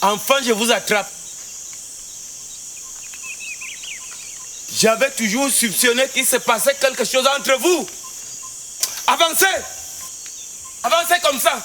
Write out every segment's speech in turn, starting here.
Enfin, je vous attrape. J'avais toujours soupçonné qu'il se passait quelque chose entre vous. Avancez! Avancez comme ça!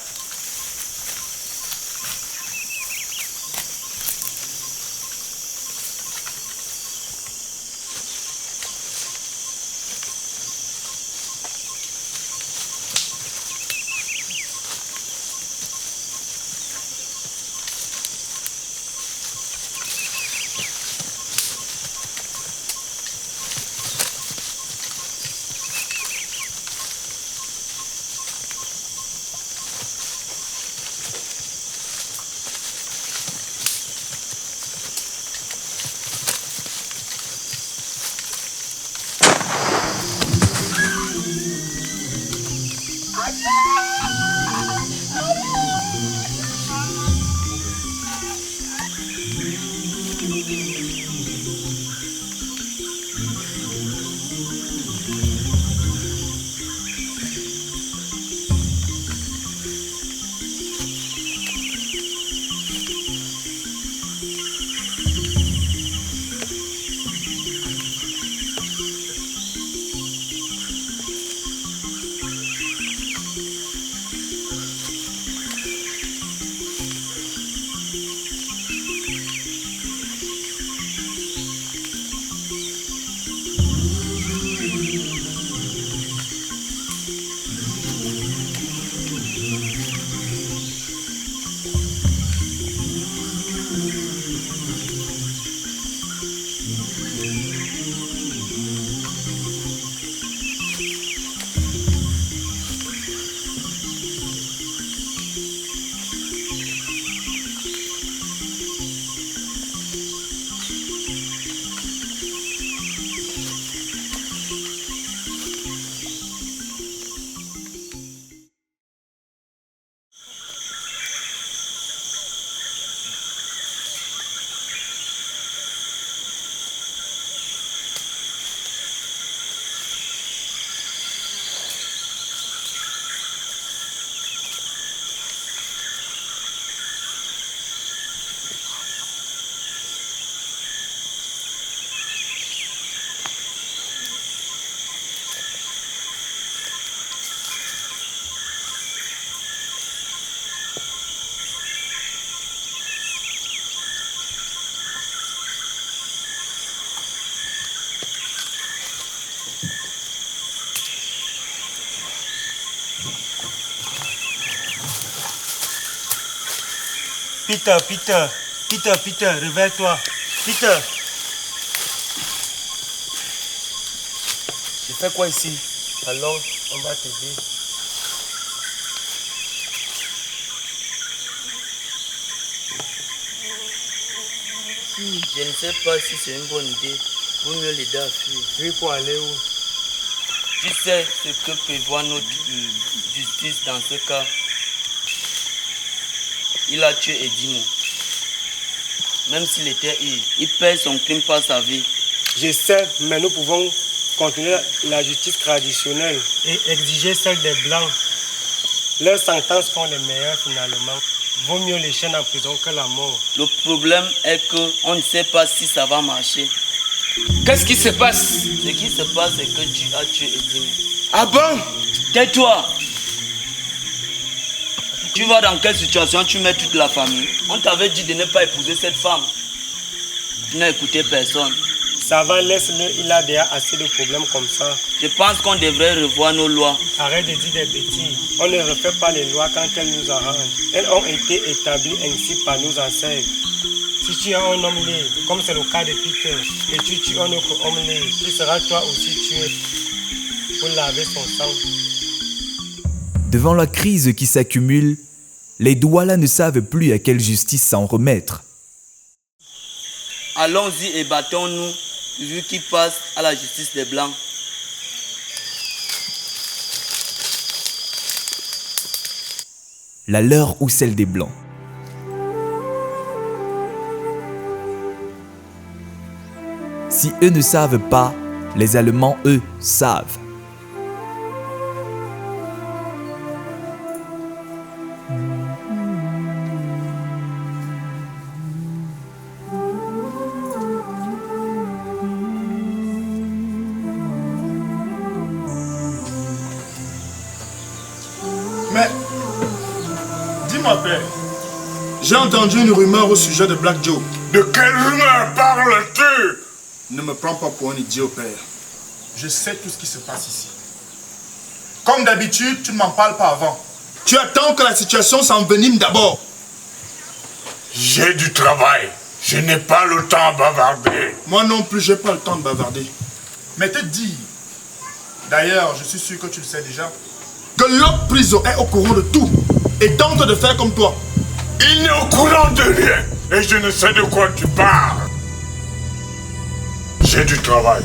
Peter, réveille-toi. Peter. Je fais quoi ici? Alors, on va t'aider. Je ne sais pas si c'est une bonne idée. Vaut mieux l'aider à fuir. Oui, pour aller où? Tu sais ce que prévoit notre justice dans ce cas. Il a tué Edimo. Même s'il était ivre, il paie son crime par sa vie. Je sais, mais nous pouvons continuer la justice traditionnelle et exiger celle des Blancs. Leurs sentences sont les meilleures finalement. Vaut mieux les chaînes en prison que la mort. Le problème est qu'on ne sait pas si ça va marcher. Qu'est-ce qui se passe? Ce qui se passe, c'est que tu as tué Edimo. Ah bon? Tais-toi! Tu vois dans quelle situation tu mets toute la famille. On t'avait dit de ne pas épouser cette femme. Tu n'as écouté personne. Ça va, laisse-le, il a déjà assez de problèmes comme ça. Je pense qu'on devrait revoir nos lois. Arrête de dire des bêtises. On ne refait pas les lois quand elles nous arrangent. Elles ont été établies ainsi par nos ancêtres. Si tu es un homme libre, comme c'est le cas de Peter, et tu tues un autre homme libre, tu seras toi aussi tué pour laver son sang. Devant la crise qui s'accumule, les Douala ne savent plus à quelle justice s'en remettre. Allons-y et battons-nous, vu qu'ils passent à la justice des Blancs. La leur ou celle des Blancs. Si eux ne savent pas, les Allemands, eux, savent. Mais, dis-moi, père, j'ai entendu une rumeur au sujet de Black Joe. De quelle rumeur parles-tu? Ne me prends pas pour un idiot, père. Je sais tout ce qui se passe ici. Comme d'habitude, tu ne m'en parles pas avant. Tu attends que la situation s'envenime d'abord. J'ai du travail. Je n'ai pas le temps à bavarder. Moi non plus, j'ai pas le temps de bavarder. Mais te dis, d'ailleurs, je suis sûr que tu le sais déjà, que l'autre prison est au courant de tout et tente de faire comme toi. Il n'est au courant de rien et je ne sais de quoi tu parles. J'ai du travail.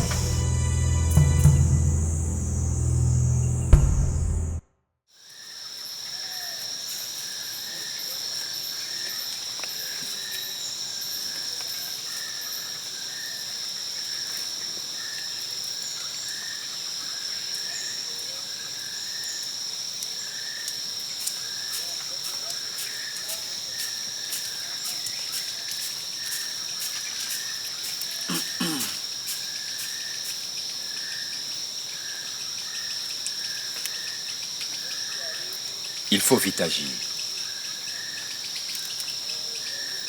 Il faut vite agir.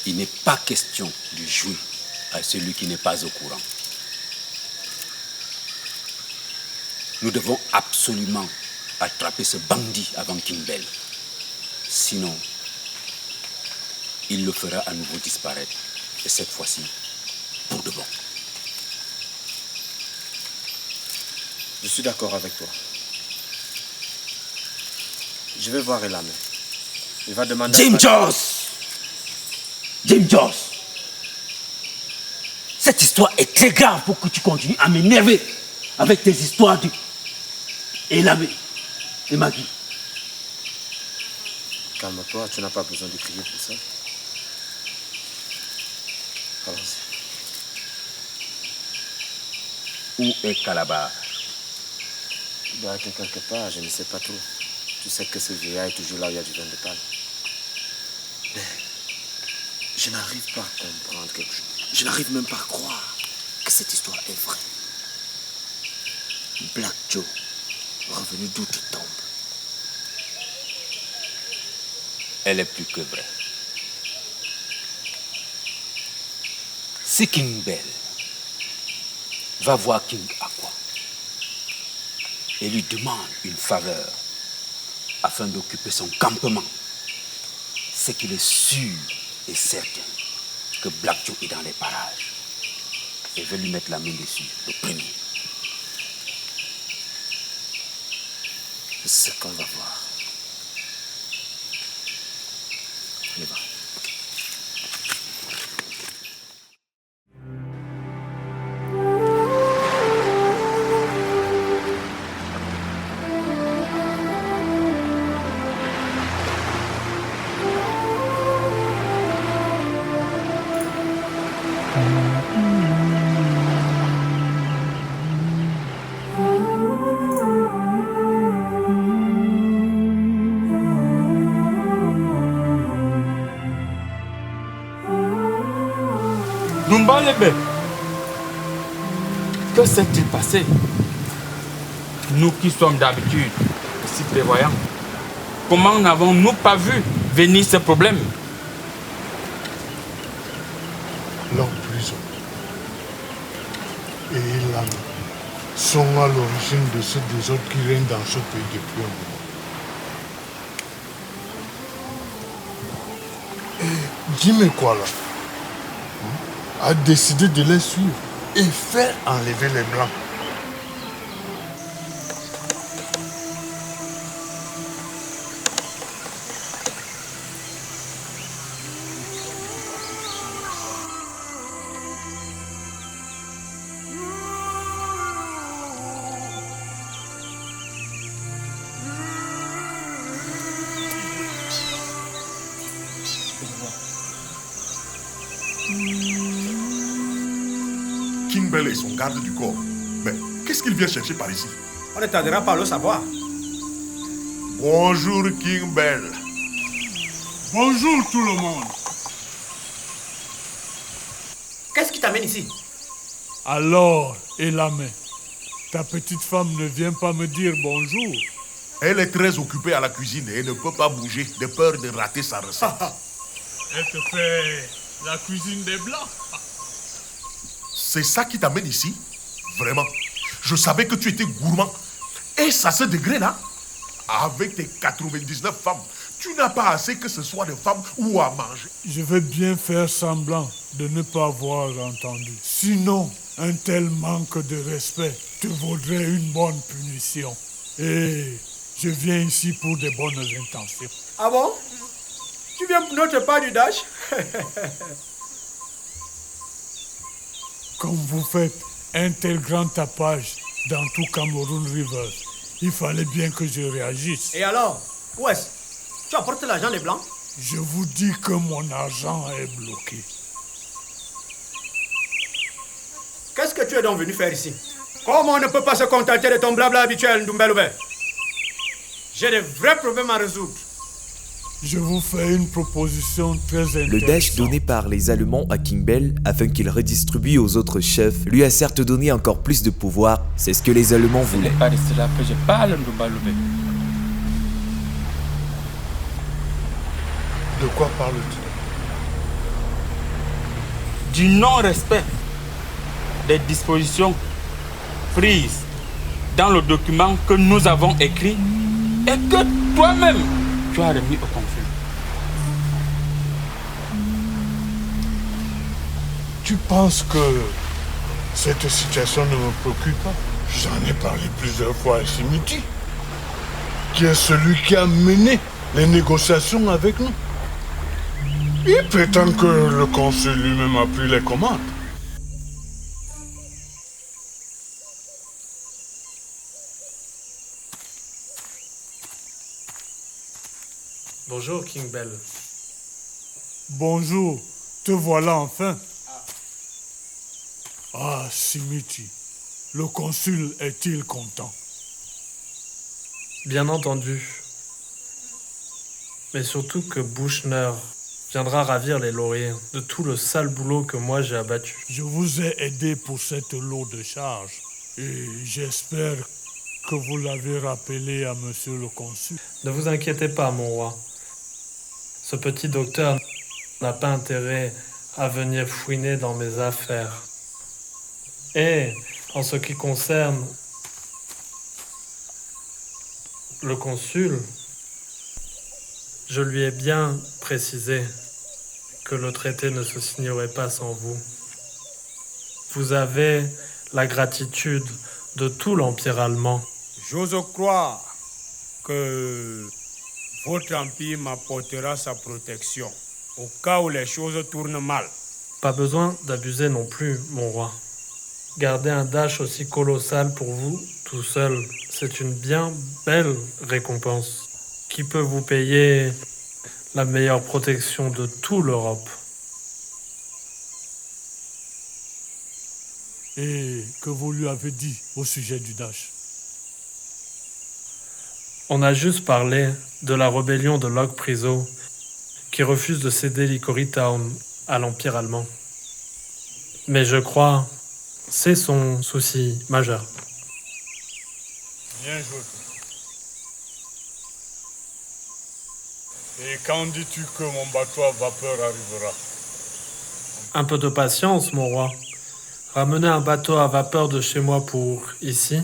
Il n'est pas question de jouer à celui qui n'est pas au courant. Nous devons absolument attraper ce bandit avant King Bell. Sinon, il le fera à nouveau disparaître. Et cette fois-ci, pour de bon. Je suis d'accord avec toi. Je vais voir Elamé. Il va demander... Jim Joss! Jim Joss! Cette histoire est très grave pour que tu continues à m'énerver avec tes histoires de Elamé et Maggie. Calme-toi, tu n'as pas besoin de crier pour ça. Allons-y. Où est Calabar? Il doit être quelque part, je ne sais pas trop. Tu sais que ce vieillard est toujours là où il y a du vin de table. Mais je n'arrive pas à comprendre quelque chose. Je n'arrive même pas à croire que cette histoire est vraie. Black Joe, revenu d'outre-tombe. Elle est plus que vraie. Si King Bell va voir King Aqua et lui demande une faveur afin d'occuper son campement, c'est qu'il est sûr et certain que Black Joe est dans les parages et veut lui mettre la main dessus, le premier. C'est ce qu'on va voir. On y va. Numba Lebe, que s'est-il passé? Nous qui sommes d'habitude si prévoyants, comment n'avons-nous pas vu venir ce problème? Non, plus. sont à l'origine de ce désordre qui règne dans ce pays depuis un moment. Et dis-moi quoi là, a décidé de les suivre et faire enlever les Blancs. King Bell et son garde du corps. Mais qu'est-ce qu'il vient chercher par ici? On ne tardera pas à le savoir. Bonjour King Bell. Bonjour tout le monde. Qu'est-ce qui t'amène ici? Alors, Elamé, ta petite femme ne vient pas me dire bonjour? Elle est très occupée à la cuisine et ne peut pas bouger de peur de rater sa recette. Elle te fait la cuisine des Blancs. C'est ça qui t'amène ici? Vraiment? Je savais que tu étais gourmand. Et à ce degré-là, avec tes 99 femmes, tu n'as pas assez que ce soit des femmes ou à manger. Je vais bien faire semblant de ne pas avoir entendu. Sinon, un tel manque de respect te vaudrait une bonne punition. Et je viens ici pour de bonnes intentions. Ah bon? Tu viens pour notre part du dash? Comme vous faites un tel grand tapage dans tout Cameroun River, il fallait bien que je réagisse. Et alors? Où est-ce? Tu apportes l'argent des Blancs? Je vous dis que mon argent est bloqué. Qu'est-ce que tu es donc venu faire ici? Comment on ne peut pas se contenter de ton blabla habituel, Ndoumbelloubé? J'ai des vrais problèmes à résoudre. Je vous fais une proposition très intéressante. Le dash donné par les Allemands à King Bell afin qu'il redistribue aux autres chefs lui a certes donné encore plus de pouvoir, c'est ce que les Allemands voulaient. Ce n'est pas de cela que je parle, Ndoumbelloubé. De quoi parles-tu? Du non-respect des dispositions prises dans le document que nous avons écrit et que toi-même tu as remis au consul. Tu penses que cette situation ne me préoccupe pas? J'en ai parlé plusieurs fois à Simiti, qui est celui qui a mené les négociations avec nous. Il prétend que le consul lui-même a pris les commandes. Bonjour, King Bell. Bonjour, te voilà enfin. Ah, Simiti, le consul est-il content? Bien entendu. Mais surtout que Bouchner viendra ravir les lauriers de tout le sale boulot que moi j'ai abattu. Je vous ai aidé pour cette lot de charge et j'espère que vous l'avez rappelé à monsieur le consul. Ne vous inquiétez pas, mon roi. Ce petit docteur n'a pas intérêt à venir fouiner dans mes affaires. Et en ce qui concerne le consul, je lui ai bien précisé que le traité ne se signerait pas sans vous. Vous avez la gratitude de tout l'Empire allemand. J'ose croire que votre empire m'apportera sa protection au cas où les choses tournent mal. Pas besoin d'abuser non plus, mon roi. Garder un dash aussi colossal pour vous, tout seul, c'est une bien belle récompense qui peut vous payer la meilleure protection de toute l'Europe. Et que vous lui avez dit au sujet du dash? On a juste parlé de la rébellion de Log Priso qui refuse de céder Licory Town à l'Empire allemand. Mais je crois c'est son souci majeur. Bien joué. Et quand dis-tu que mon bateau à vapeur arrivera? Un peu de patience, mon roi. Ramener un bateau à vapeur de chez moi pour ici,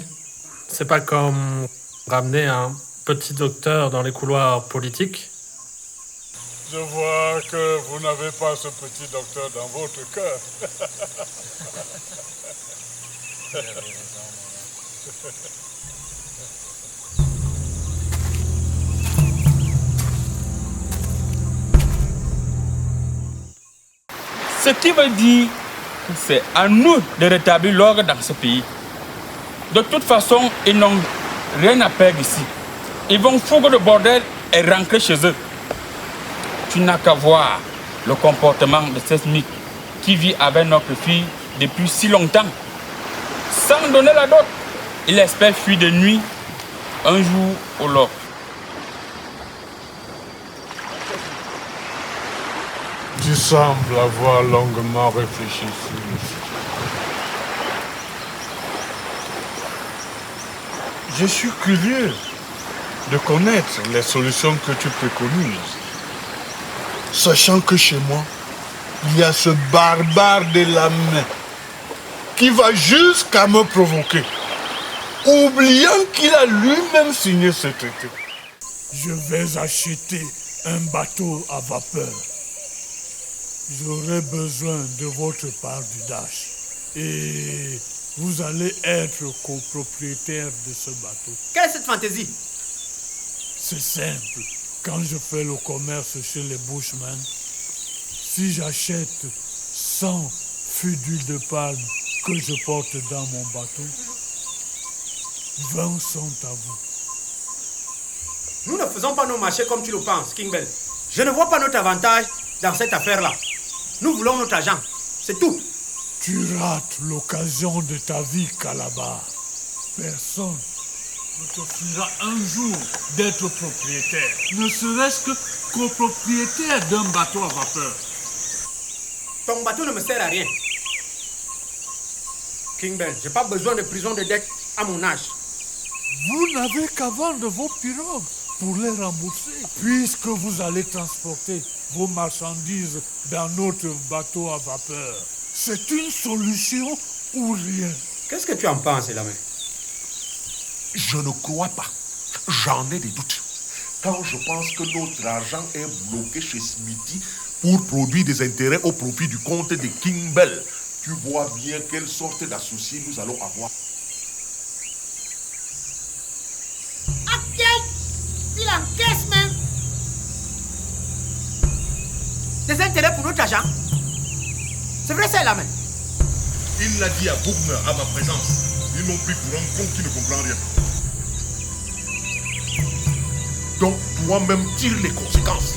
c'est pas comme ramener un petit docteur dans les couloirs politiques. Je vois que vous n'avez pas ce petit docteur dans votre cœur. Ce qui veut dire que c'est à nous de rétablir l'ordre dans ce pays. De toute façon, ils n'ont rien à perdre ici. Ils vont foutre le bordel et rentrer chez eux. Tu n'as qu'à voir le comportement de cette SMIC qui vit avec notre fille depuis si longtemps. Sans donner la dot, il espère fuir de nuit un jour ou l'autre. Tu sembles avoir longuement réfléchi sur le sujet. Je suis curieux de connaître les solutions que tu préconises. Sachant que chez moi, il y a ce barbare de la main qui va jusqu'à me provoquer, oubliant qu'il a lui-même signé ce traité. Je vais acheter un bateau à vapeur. J'aurai besoin de votre part d'audace. Et vous allez être copropriétaire de ce bateau. Quelle est cette fantaisie? C'est simple. Quand je fais le commerce chez les Bushmen, si j'achète 100 fûts d'huile de palme que je porte dans mon bateau, 20 sont à vous. Nous ne faisons pas nos marchés comme tu le penses, King Bell. Je ne vois pas notre avantage dans cette affaire-là. Nous voulons notre argent, c'est tout. Tu rates l'occasion de ta vie, Calabar. Personne ne t'offrira un jour d'être propriétaire, ne serait-ce que copropriétaire d'un bateau à vapeur. Ton bateau ne me sert à rien. King Ben, j'ai pas besoin de prison de dette à mon âge. Vous n'avez qu'à vendre vos pirogues pour les rembourser, puisque vous allez transporter vos marchandises dans notre bateau à vapeur. C'est une solution ou rien. Qu'est-ce que tu en penses, Elamé? Je ne crois pas. J'en ai des doutes. Quand je pense que notre argent est bloqué chez Smithy pour produire des intérêts au profit du compte de King Bell, tu vois bien quelle sorte d'associés nous allons avoir. Il encaisse même des intérêts pour notre argent. C'est vrai, c'est la main. Il l'a dit à Bougner à ma présence. Ils m'ont pris pour un con qui ne comprend rien. Donc toi-même tire les conséquences.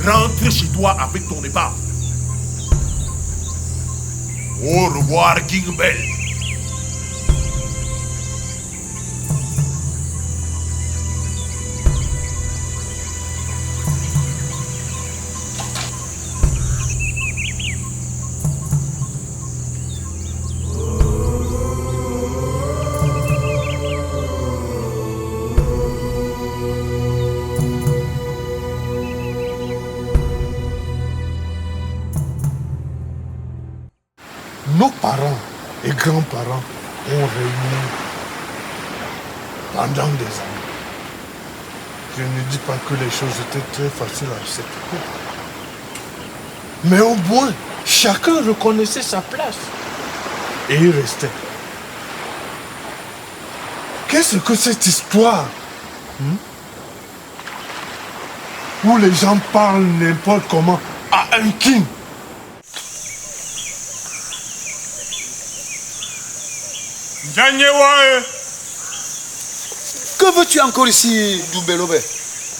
Rentre chez toi avec ton épave. Au revoir, King Bell. Nos parents et grands-parents ont réuni pendant des années. Je ne dis pas que les choses étaient très faciles à cette époque. Mais au moins, chacun reconnaissait sa place. Et il restait. Qu'est-ce que cette histoire où les gens parlent n'importe comment à un king? Que veux-tu encore ici, Doumbelobé?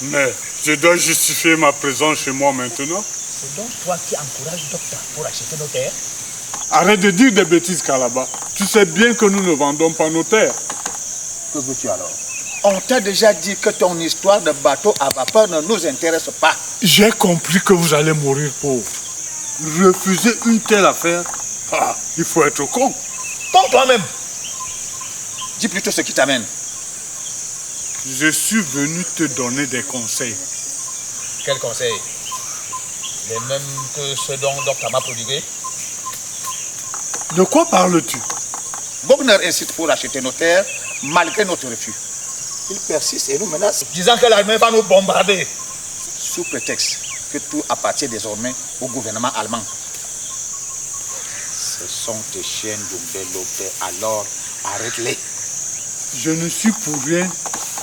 Mais je dois justifier ma présence chez moi maintenant. C'est donc toi qui encourages Docteur pour acheter nos terres? Arrête de dire des bêtises, Calabar. Tu sais bien que nous ne vendons pas nos terres. Que veux-tu alors? On t'a déjà dit que ton histoire de bateau à vapeur ne nous intéresse pas. J'ai compris que vous allez mourir pauvre. Refuser une telle affaire, il faut être con. Comme toi-même. Dis plutôt ce qui t'amène. Je suis venu te donner des conseils. Quels conseils? Les mêmes que ceux dont Docteur m'a prodigué? De quoi parles-tu? Bogner incite pour acheter nos terres malgré notre refus. Il persiste et nous menace, disant que l'armée va nous bombarder. Sous prétexte que tout appartient désormais au gouvernement allemand. Ce sont tes chiens d'Umbello, alors arrête-les. Je ne suis pour rien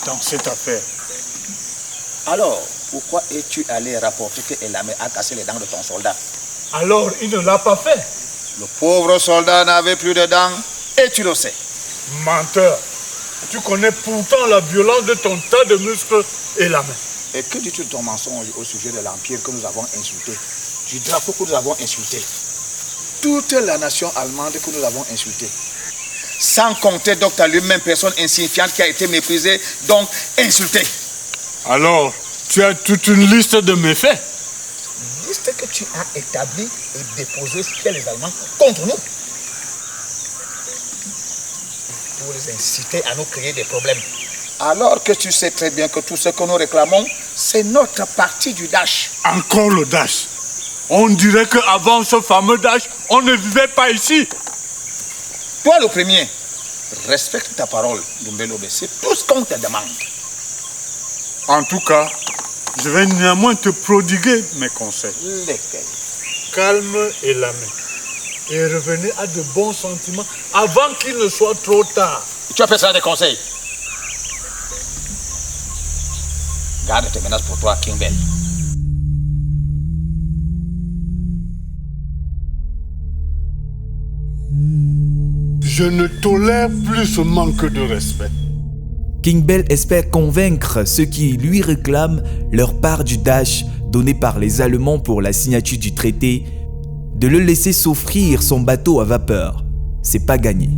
dans cette affaire. Alors, pourquoi es-tu allé rapporter que Elamé a cassé les dents de ton soldat? Alors, il ne l'a pas fait. Le pauvre soldat n'avait plus de dents et tu le sais. Menteur. Tu connais pourtant la violence de ton tas de muscles et la main. Et que dis-tu de ton mensonge au sujet de l'empire que nous avons insulté, du drapeau que nous avons insulté, toute la nation allemande que nous avons insultée, sans compter Dr. lui-même, personne insignifiante qui a été méprisée, donc insultée. Alors, tu as toute une liste de méfaits. Liste que tu as établie et déposée chez les Allemands contre nous. Pour les inciter à nous créer des problèmes. Alors que tu sais très bien que tout ce que nous réclamons, c'est notre partie du Daesh. Encore le Daesh. On dirait qu'avant ce fameux Daesh, on ne vivait pas ici. Toi le premier, respecte ta parole, Dumbello. C'est tout ce qu'on te demande. En tout cas, je vais néanmoins te prodiguer mes conseils. Lesquels? Calme et la main. Et revenez à de bons sentiments avant qu'il ne soit trop tard. Tu appelles ça des conseils? Garde tes menaces pour toi, King-Bell. Je ne tolère plus ce manque de respect. King-Bell espère convaincre ceux qui lui réclament leur part du Daesh donné par les Allemands pour la signature du traité de le laisser s'offrir son bateau à vapeur. C'est pas gagné.